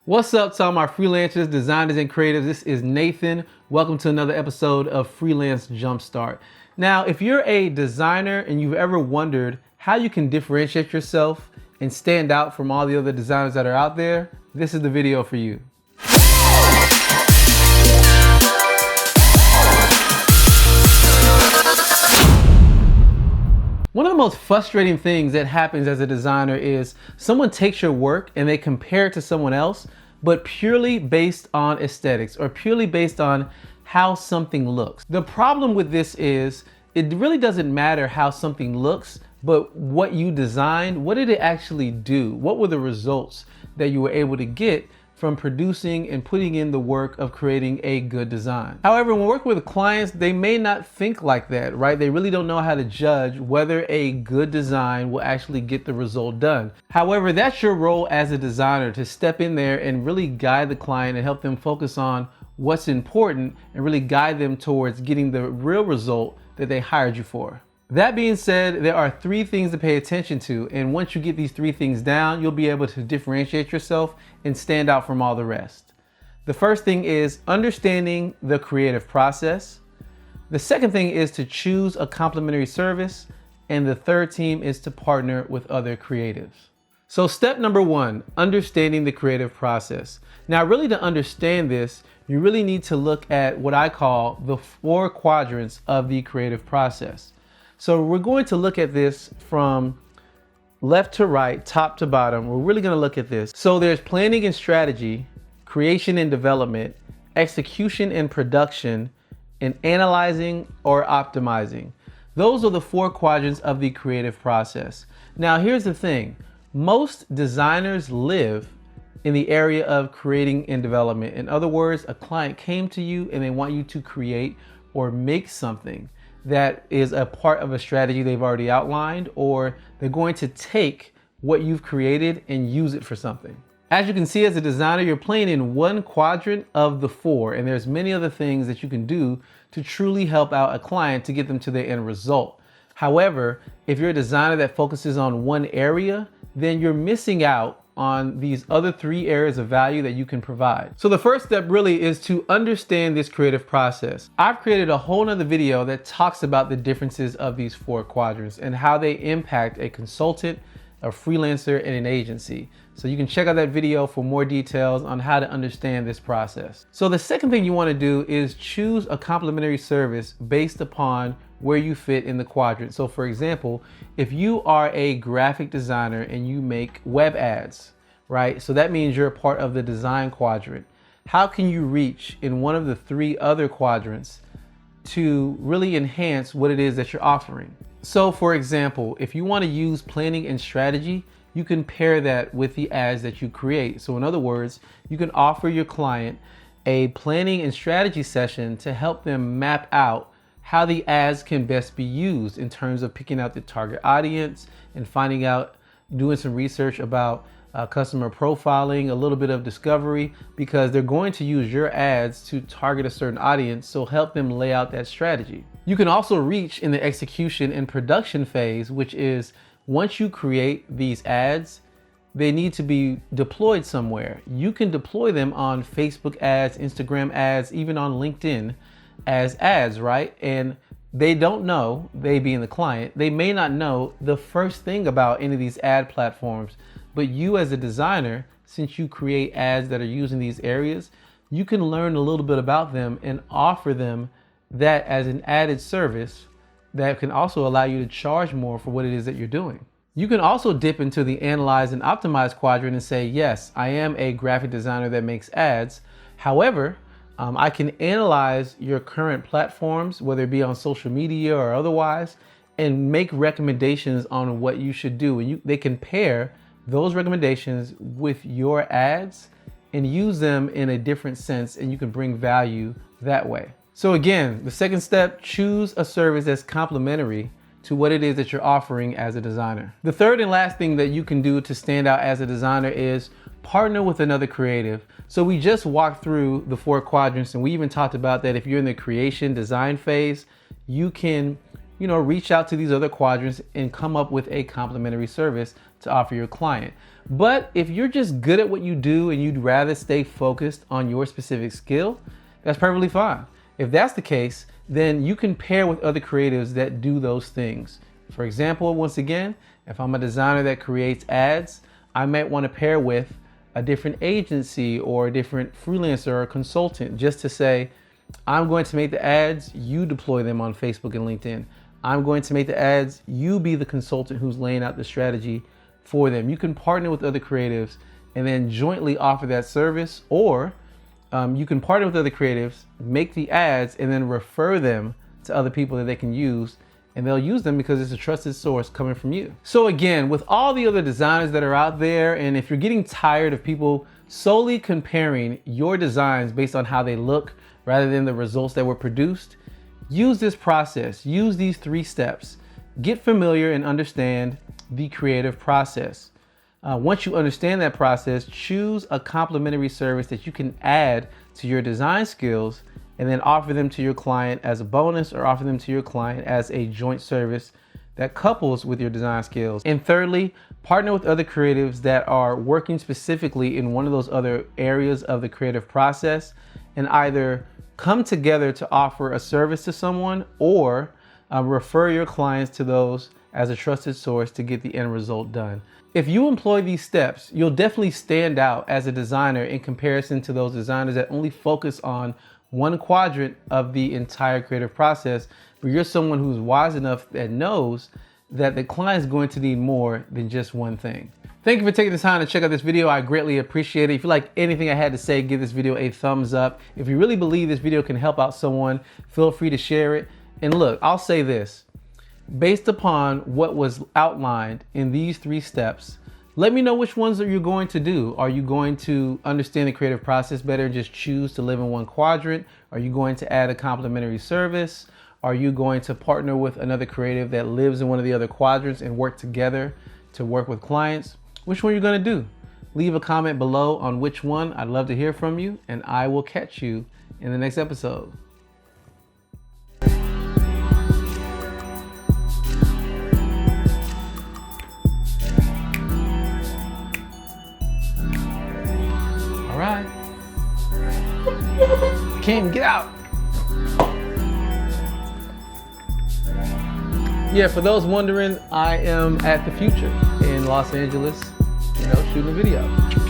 What's up to all my freelancers, designers, and creatives? This is Nathan. Welcome to another episode of Freelance Jumpstart. Now, if you're a designer and you've ever wondered how you can differentiate yourself and stand out from all the other designers that are out there, this is the video for you. One of the most frustrating things that happens as a designer is someone takes your work and they compare it to someone else, but purely based on aesthetics or purely based on how something looks. The problem with this is it really doesn't matter how something looks, but what you designed, what did it actually do? What were the results that you were able to get from producing and putting in the work of creating a good design? However, when working with clients, they may not think like that, right? They really don't know how to judge whether a good design will actually get the result done. However, that's your role as a designer, to step in there and really guide the client and help them focus on what's important and really guide them towards getting the real result that they hired you for. That being said, there are three things to pay attention to, and once you get these three things down, you'll be able to differentiate yourself and stand out from all the rest. The first thing is understanding the creative process. The second thing is to choose a complementary service, and the third team is to partner with other creatives. So step number one, understanding the creative process. Now, really to understand this, you really need to look at what I call the 4 quadrants of the creative process. So we're going to look at this from left to right, top to bottom. We're really going to look at this. So there's planning and strategy, creation and development, execution and production, and analyzing or optimizing. Those are the 4 quadrants of the creative process. Now, here's the thing. Most designers live in the area of creating and development. In other words, a client came to you and they want you to create or make something that is a part of a strategy they've already outlined, or they're going to take what you've created and use it for something. As you can see, as a designer, you're playing in one quadrant of the 4, and there's many other things that you can do to truly help out a client to get them to their end result. However, if you're a designer that focuses on one area, then you're missing out on these other 3 areas of value that you can provide. So the first step really is to understand this creative process. I've created a whole nother video that talks about the differences of these 4 quadrants and how they impact a consultant, a freelancer, and an agency. So you can check out that video for more details on how to understand this process. So the second thing you want to do is choose a complementary service based upon where you fit in the quadrant. So for example, if you are a graphic designer and you make web ads, right? So that means you're a part of the design quadrant. How can you reach in one of the 3 other quadrants to really enhance what it is that you're offering? So for example, if you want to use planning and strategy, you can pair that with the ads that you create. So in other words, you can offer your client a planning and strategy session to help them map out how the ads can best be used in terms of picking out the target audience and finding out, doing some research about customer profiling, a little bit of discovery, because they're going to use your ads to target a certain audience. So help them lay out that strategy. You can also reach in the execution and production phase, which is once you create these ads, they need to be deployed somewhere. You can deploy them on Facebook ads, Instagram ads, even on LinkedIn as ads, right? And they don't know, they being the client, they may not know the first thing about any of these ad platforms, but you as a designer, since you create ads that are using these areas, you can learn a little bit about them and offer them that as an added service that can also allow you to charge more for what it is that you're doing. You can also dip into the analyze and optimize quadrant and say, yes, I am a graphic designer that makes ads. However, I can analyze your current platforms, whether it be on social media or otherwise, and make recommendations on what you should do. And they can pair those recommendations with your ads and use them in a different sense, and you can bring value that way. So again, the second step, choose a service that's complementary to what it is that you're offering as a designer. The third and last thing that you can do to stand out as a designer is partner with another creative. So we just walked through the 4 quadrants, and we even talked about that if you're in the creation design phase, you can, reach out to these other quadrants and come up with a complementary service to offer your client. But if you're just good at what you do and you'd rather stay focused on your specific skill, that's perfectly fine. If that's the case, then you can pair with other creatives that do those things. For example, once again, if I'm a designer that creates ads, I might want to pair with a different agency or a different freelancer or consultant just to say, I'm going to make the ads, you deploy them on Facebook and LinkedIn. I'm going to make the ads, you be the consultant who's laying out the strategy for them. You can partner with other creatives and then jointly offer that service, or you can partner with other creatives, make the ads, and then refer them to other people that they can use, and they'll use them because it's a trusted source coming from you. So again, with all the other designers that are out there, and if you're getting tired of people solely comparing your designs based on how they look rather than the results that were produced, use this process, use these 3 steps. Get familiar and understand the creative process. Once you understand that process, choose a complementary service that you can add to your design skills and then offer them to your client as a bonus, or offer them to your client as a joint service that couples with your design skills. And thirdly, partner with other creatives that are working specifically in one of those other areas of the creative process, and either come together to offer a service to someone, or refer your clients to those as a trusted source to get the end result done. If you employ these steps, you'll definitely stand out as a designer in comparison to those designers that only focus on one quadrant of the entire creative process, but you're someone who's wise enough that knows that the client is going to need more than just one thing. Thank you for taking the time to check out this video. I greatly appreciate it. If you like anything I had to say, give this video a thumbs up. If you really believe this video can help out someone, feel free to share it. And look, I'll say this, based upon what was outlined in these 3 steps, let me know which ones are you going to do. Are you going to understand the creative process better and just choose to live in one quadrant? Are you going to add a complementary service? Are you going to partner with another creative that lives in one of the other quadrants and work together to work with clients? Which one are you going to do? Leave a comment below on which one. I'd love to hear from you, and I will catch you in the next episode. All right. Kim, get out. Yeah, for those wondering, I am at the Future in Los Angeles, shooting a video.